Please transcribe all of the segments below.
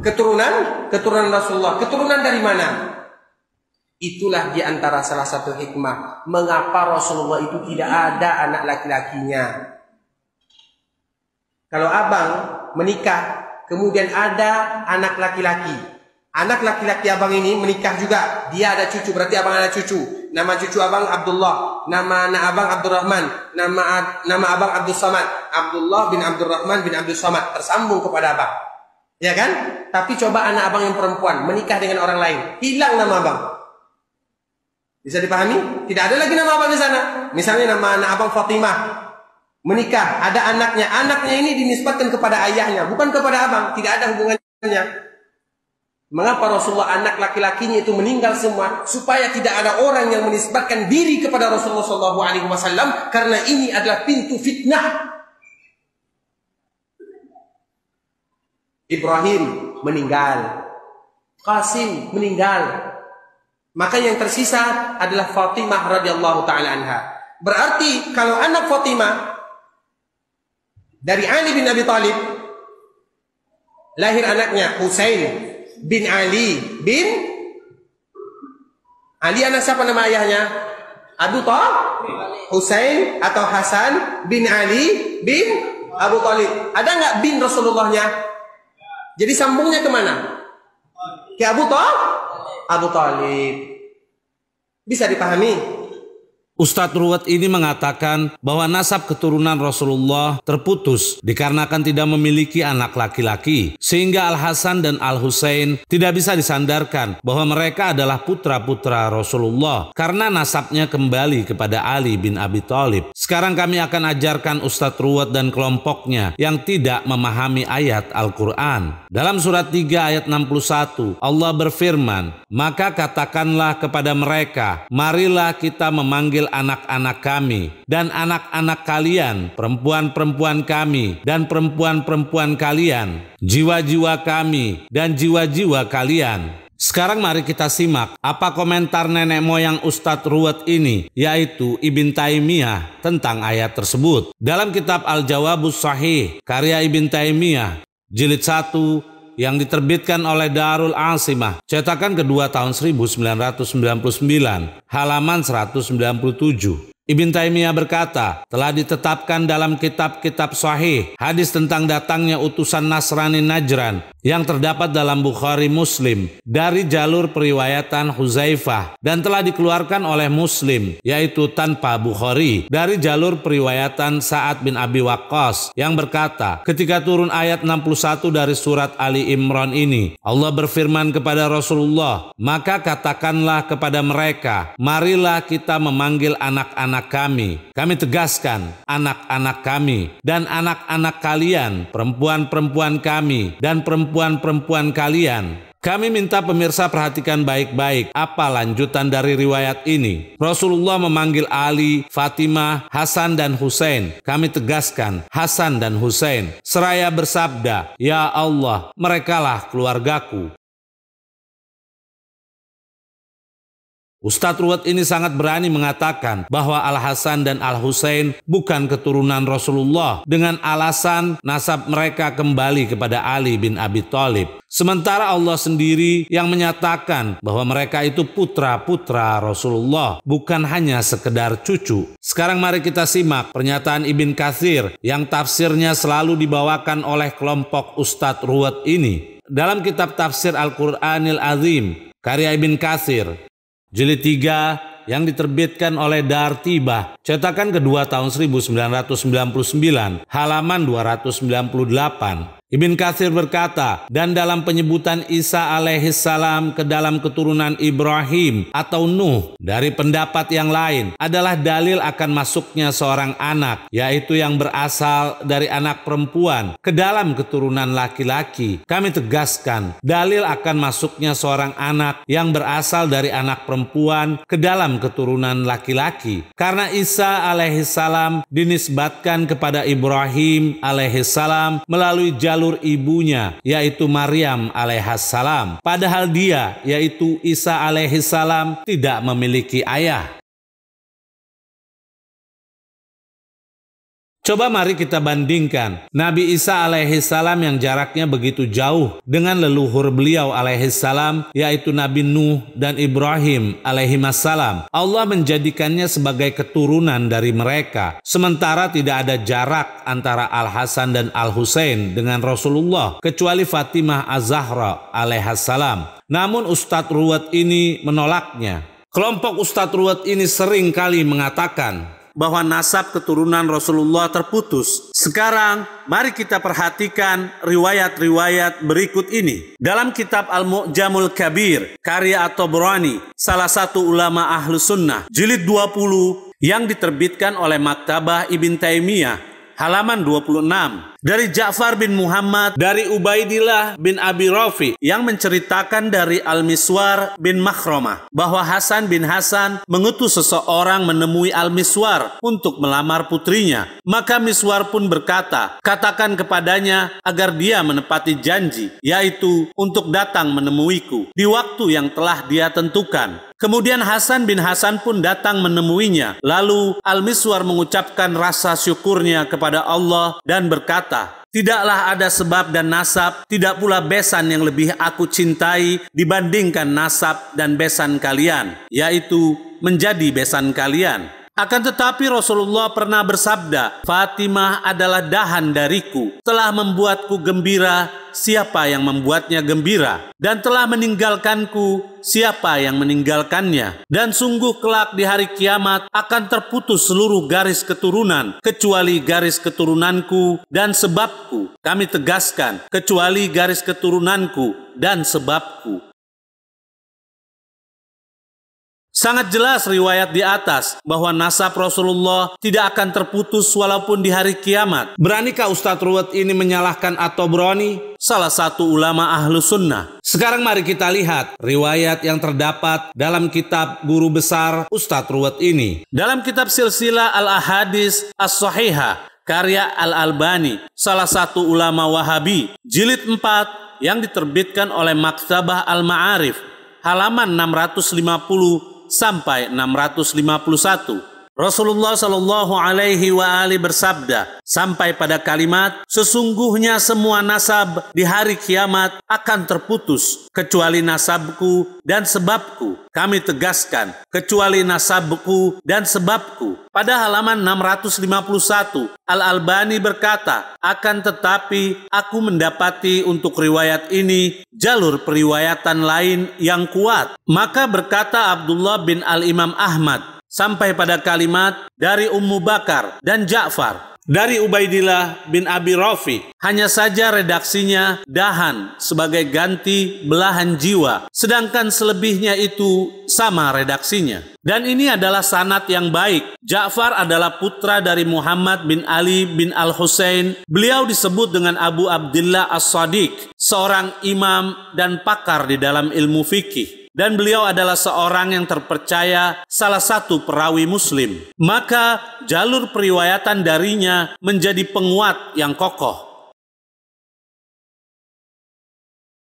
Keturunan Rasulullah. Keturunan dari mana? Itulah di antara salah satu hikmah mengapa Rasulullah itu tidak ada anak laki-lakinya. Kalau abang menikah, kemudian ada anak laki-laki. Anak laki-laki abang ini menikah juga, dia ada cucu, berarti abang ada cucu. Nama cucu abang Abdullah, nama anak abang Abdurrahman, nama abang Abdul Samad. Abdullah bin Abdurrahman bin Abdul Samad tersambung kepada abang. Ya kan? Tapi coba anak abang yang perempuan menikah dengan orang lain, hilang nama abang. Bisa dipahami? Tidak ada lagi nama abang di sana. Misalnya nama anak abang Fatimah, menikah, ada anaknya. Anaknya ini dinisbatkan kepada ayahnya, bukan kepada abang. Tidak ada hubungannya. Mengapa Rasulullah anak laki-lakinya itu meninggal semua? Supaya tidak ada orang yang menisbatkan diri kepada Rasulullah SAW. Karena ini adalah pintu fitnah. Ibrahim meninggal, Qasim meninggal. Maka yang tersisa adalah Fatimah radhiyallahu taala anha. Berarti kalau anak Fatimah dari Ali bin Abi Thalib, lahir anaknya Husain bin Ali bin Ali. Anak siapa nama ayahnya? Abu Thalib. Husain atau Hasan bin Ali bin Abu Thalib. Ada nggak bin Rasulullahnya? Jadi sambungnya kemana? Ke Abu Thalib. Abu Thalib. Bisa dipahami? Ustadz Ruwet ini mengatakan bahwa nasab keturunan Rasulullah terputus dikarenakan tidak memiliki anak laki-laki, sehingga Al-Hasan dan Al-Husain tidak bisa disandarkan bahwa mereka adalah putra-putra Rasulullah karena nasabnya kembali kepada Ali bin Abi Thalib. Sekarang kami akan ajarkan Ustadz Ruwet dan kelompoknya yang tidak memahami ayat Al-Quran. Dalam surat 3 ayat 61, Allah berfirman, "Maka katakanlah kepada mereka, marilah kita memanggil anak-anak kami dan anak-anak kalian, perempuan-perempuan kami dan perempuan-perempuan kalian, jiwa-jiwa kami dan jiwa-jiwa kalian." Sekarang mari kita simak apa komentar nenek moyang Ustadz Ruwet ini, yaitu Ibn Taimiyah, tentang ayat tersebut. Dalam kitab Al-Jawabus Sahih karya Ibn Taimiyah jilid 1 yang diterbitkan oleh Darul Asimah, cetakan kedua tahun 1999, halaman 197. Ibn Taimiyah berkata, telah ditetapkan dalam kitab-kitab sahih hadis tentang datangnya utusan Nasrani Najran yang terdapat dalam Bukhari Muslim dari jalur periwayatan Huzaifah, dan telah dikeluarkan oleh Muslim, yaitu tanpa Bukhari, dari jalur periwayatan Sa'ad bin Abi Waqqas yang berkata, ketika turun ayat 61 dari surat Ali Imran ini, Allah berfirman kepada Rasulullah, "Maka katakanlah kepada mereka, marilah kita memanggil anak-anak kami." Kami tegaskan, anak-anak kami dan anak-anak kalian, perempuan-perempuan kami dan perempuan-perempuan kalian. Kami minta pemirsa perhatikan baik-baik apa lanjutan dari riwayat ini. Rasulullah memanggil Ali, Fatimah, Hasan dan Husain. Kami tegaskan, Hasan dan Husain. Seraya bersabda, "Ya Allah, merekalah keluargaku." Ustadz Ruwet ini sangat berani mengatakan bahwa Al-Hasan dan Al-Husain bukan keturunan Rasulullah dengan alasan nasab mereka kembali kepada Ali bin Abi Thalib. Sementara Allah sendiri yang menyatakan bahwa mereka itu putra-putra Rasulullah, bukan hanya sekedar cucu. Sekarang mari kita simak pernyataan Ibn Katsir yang tafsirnya selalu dibawakan oleh kelompok Ustadz Ruwet ini. Dalam kitab tafsir Al-Quranil Azim, karya Ibn Katsir, jilid 3 yang diterbitkan oleh Dar Tibah, cetakan kedua tahun 1999, halaman 298. Ibn Katsir berkata, dan dalam penyebutan Isa alaihissalam ke dalam keturunan Ibrahim atau Nuh dari pendapat yang lain adalah dalil akan masuknya seorang anak, yaitu yang berasal dari anak perempuan, ke dalam keturunan laki-laki. Kami tegaskan, dalil akan masuknya seorang anak yang berasal dari anak perempuan ke dalam keturunan laki-laki, karena Isa alaihissalam dinisbatkan kepada Ibrahim alaihissalam melalui jalur ibunya, yaitu Maryam alaihissalam, padahal dia, yaitu Isa alaihissalam, tidak memiliki ayah. Coba mari kita bandingkan Nabi Isa alaihissalam yang jaraknya begitu jauh dengan leluhur beliau alaihissalam, yaitu Nabi Nuh dan Ibrahim alaihissalam. Allah menjadikannya sebagai keturunan dari mereka, sementara tidak ada jarak antara Al-Hasan dan Al-Husain dengan Rasulullah, kecuali Fatimah Az-Zahra alaihissalam. Namun Ustadz Ruwet ini menolaknya. Kelompok Ustadz Ruwet ini sering kali mengatakan bahwa nasab keturunan Rasulullah terputus. Sekarang, mari kita perhatikan riwayat-riwayat berikut ini. Dalam kitab Al-Mu'jamul Kabir, karya At-Tabrani, salah satu ulama Ahlus Sunnah, jilid 20, yang diterbitkan oleh Maktabah Ibn Taimiyah, halaman 26. Dari Ja'far bin Muhammad, dari Ubaidillah bin Abi Rafi, yang menceritakan dari Al-Miswar bin Makhromah, bahwa Hasan bin Hasan mengutus seseorang menemui Al-Miswar untuk melamar putrinya. Maka Miswar pun berkata, katakan kepadanya agar dia menepati janji, yaitu untuk datang menemuiku di waktu yang telah dia tentukan. Kemudian Hasan bin Hasan pun datang menemuinya. Lalu Al-Miswar mengucapkan rasa syukurnya kepada Allah dan berkata, tidaklah ada sebab dan nasab, tidak pula besan yang lebih aku cintai dibandingkan nasab dan besan kalian, yaitu menjadi besan kalian. Akan tetapi Rasulullah pernah bersabda, Fatimah adalah dahan dariku, telah membuatku gembira siapa yang membuatnya gembira, dan telah meninggalkanku siapa yang meninggalkannya. Dan sungguh kelak di hari kiamat akan terputus seluruh garis keturunan, kecuali garis keturunanku dan sebabku. Kami tegaskan, kecuali garis keturunanku dan sebabku. Sangat jelas riwayat di atas bahwa nasab Rasulullah tidak akan terputus walaupun di hari kiamat. Beranikah Ustadz Ruwet ini menyalahkan At-Tabrani, salah satu ulama Ahlus Sunnah? Sekarang mari kita lihat riwayat yang terdapat dalam kitab guru besar Ustadz Ruwet ini. Dalam kitab Silsilah Al-Ahadis As-Sahihah, karya Al-Albani, salah satu ulama Wahabi, jilid 4, yang diterbitkan oleh Maktabah Al-Ma'arif, halaman 650 sampai 651. Rasulullah Shallallahu Alaihi Wasallam bersabda sampai pada kalimat, sesungguhnya semua nasab di hari kiamat akan terputus kecuali nasabku dan sebabku. Kami tegaskan, kecuali nasabku dan sebabku. Pada halaman 651, Al-Albani berkata, akan tetapi aku mendapati untuk riwayat ini jalur periwayatan lain yang kuat. Maka berkata Abdullah bin Al-Imam Ahmad sampai pada kalimat dari Ummu Bakar dan Ja'far, dari Ubaidillah bin Abi Rafi, hanya saja redaksinya dahan sebagai ganti belahan jiwa, sedangkan selebihnya itu sama redaksinya. Dan ini adalah sanad yang baik. Ja'far adalah putra dari Muhammad bin Ali bin Al-Husain. Beliau disebut dengan Abu Abdillah As-Sadiq, seorang imam dan pakar di dalam ilmu fikih. Dan beliau adalah seorang yang terpercaya, salah satu perawi Muslim. Maka jalur periwayatan darinya menjadi penguat yang kokoh.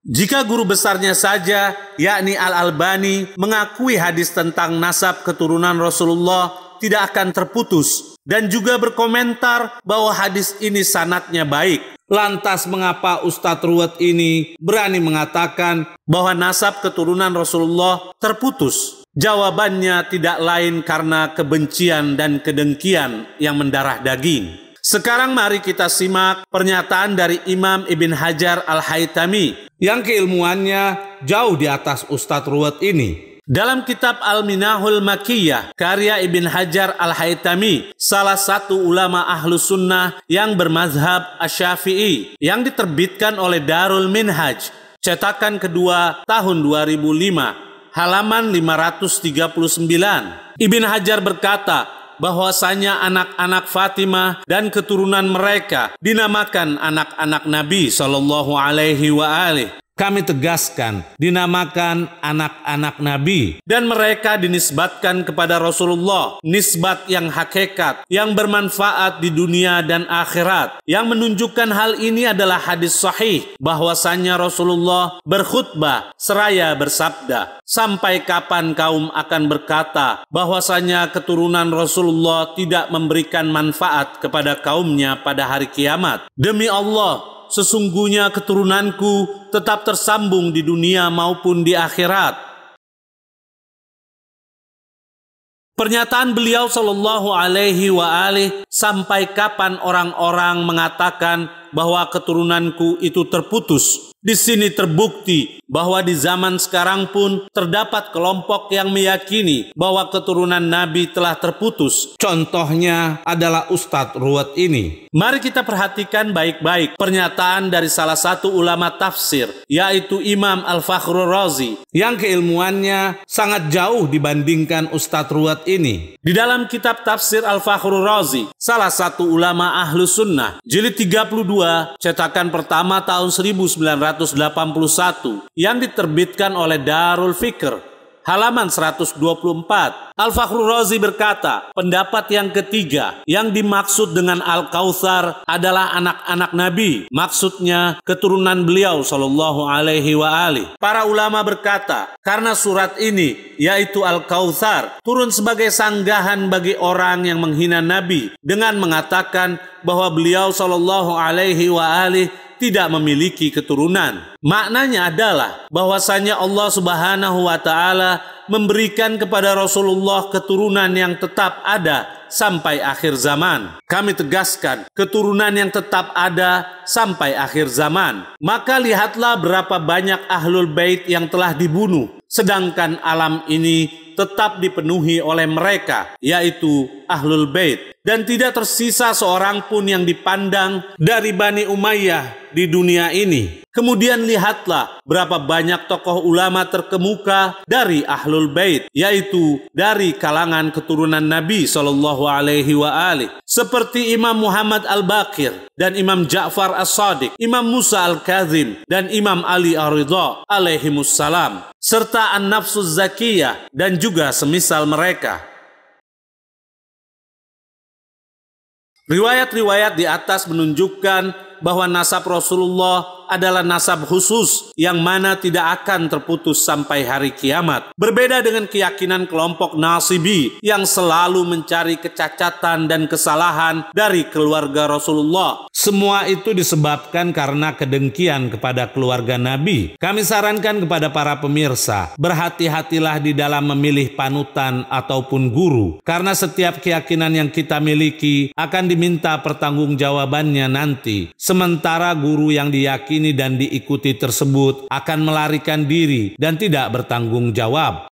Jika guru besarnya saja, yakni Al-Albani, mengakui hadis tentang nasab keturunan Rasulullah tidak akan terputus, dan juga berkomentar bahwa hadis ini sanadnya baik, lantas mengapa Ustadz Ruwet ini berani mengatakan bahwa nasab keturunan Rasulullah terputus? Jawabannya tidak lain karena kebencian dan kedengkian yang mendarah daging. Sekarang mari kita simak pernyataan dari Imam Ibn Hajar Al-Haytami yang keilmuannya jauh di atas Ustadz Ruwet ini. Dalam kitab Al-Minahul Makiyah, karya Ibn Hajar Al-Haytami, salah satu ulama Ahlus Sunnah yang bermazhab Asy-Syafi'i, yang diterbitkan oleh Darul Minhaj, cetakan kedua tahun 2005, halaman 539. Ibn Hajar berkata bahwasanya anak-anak Fatimah dan keturunan mereka dinamakan anak-anak Nabi Shallallahu Alaihi Wasallam. Kami tegaskan, dinamakan anak-anak Nabi. Dan mereka dinisbatkan kepada Rasulullah, nisbat yang hakikat, yang bermanfaat di dunia dan akhirat. Yang menunjukkan hal ini adalah hadis sahih, bahwasanya Rasulullah berkhutbah seraya bersabda, sampai kapan kaum akan berkata bahwasanya keturunan Rasulullah tidak memberikan manfaat kepada kaumnya pada hari kiamat. Demi Allah, sesungguhnya keturunanku tetap tersambung di dunia maupun di akhirat. Pernyataan beliau sallallahu alaihi wa alihi, sampai kapan orang-orang mengatakan bahwa keturunanku itu terputus. Di sini terbukti bahwa di zaman sekarang pun terdapat kelompok yang meyakini bahwa keturunan Nabi telah terputus. Contohnya adalah Ustadz Ruwat ini. Mari kita perhatikan baik-baik pernyataan dari salah satu ulama tafsir, yaitu Imam Al-Fakhrur Razi, yang keilmuannya sangat jauh dibandingkan Ustadz Ruwat ini. Di dalam kitab tafsir Al-Fakhrur Razi, salah satu ulama Ahlus Sunnah, jilid 32, cetakan pertama tahun 1981, yang diterbitkan oleh Darul Fikr, halaman 124. Al-Fakhrur Razi berkata, pendapat yang ketiga yang dimaksud dengan Al-Kautsar adalah anak-anak Nabi, maksudnya keturunan beliau sallallahu alaihi wa alihi. Para ulama berkata, karena surat ini, yaitu Al-Kautsar, turun sebagai sanggahan bagi orang yang menghina Nabi dengan mengatakan bahwa beliau sallallahu alaihi wa alihi tidak memiliki keturunan. Maknanya adalah bahwasanya Allah Subhanahu wa taala memberikan kepada Rasulullah keturunan yang tetap ada sampai akhir zaman. Kami tegaskan, keturunan yang tetap ada sampai akhir zaman. Maka lihatlah berapa banyak ahlul bait yang telah dibunuh, sedangkan alam ini tetap dipenuhi oleh mereka, yaitu ahlul bait, dan tidak tersisa seorang pun yang dipandang dari Bani Umayyah di dunia ini. Kemudian lihatlah berapa banyak tokoh ulama terkemuka dari ahlul bait, yaitu dari kalangan keturunan Nabi sallallahu alaihi wa alihi, seperti Imam Muhammad Al-Baqir dan Imam Ja'far As-Shadiq, Imam Musa Al-Kazim dan Imam Ali Ar-Ridha alaihimussalam, serta An-Nafsuz Zakiyah dan juga semisal mereka. Riwayat-riwayat di atas menunjukkan bahwa nasab Rasulullah adalah nasab khusus yang mana tidak akan terputus sampai hari kiamat. Berbeda dengan keyakinan kelompok Nasibi yang selalu mencari kecacatan dan kesalahan dari keluarga Rasulullah. Semua itu disebabkan karena kedengkian kepada keluarga Nabi. Kami sarankan kepada para pemirsa, berhati-hatilah di dalam memilih panutan ataupun guru, karena setiap keyakinan yang kita miliki akan diminta pertanggungjawabannya nanti. Sementara guru yang diyakini dan diikuti tersebut akan melarikan diri dan tidak bertanggung jawab.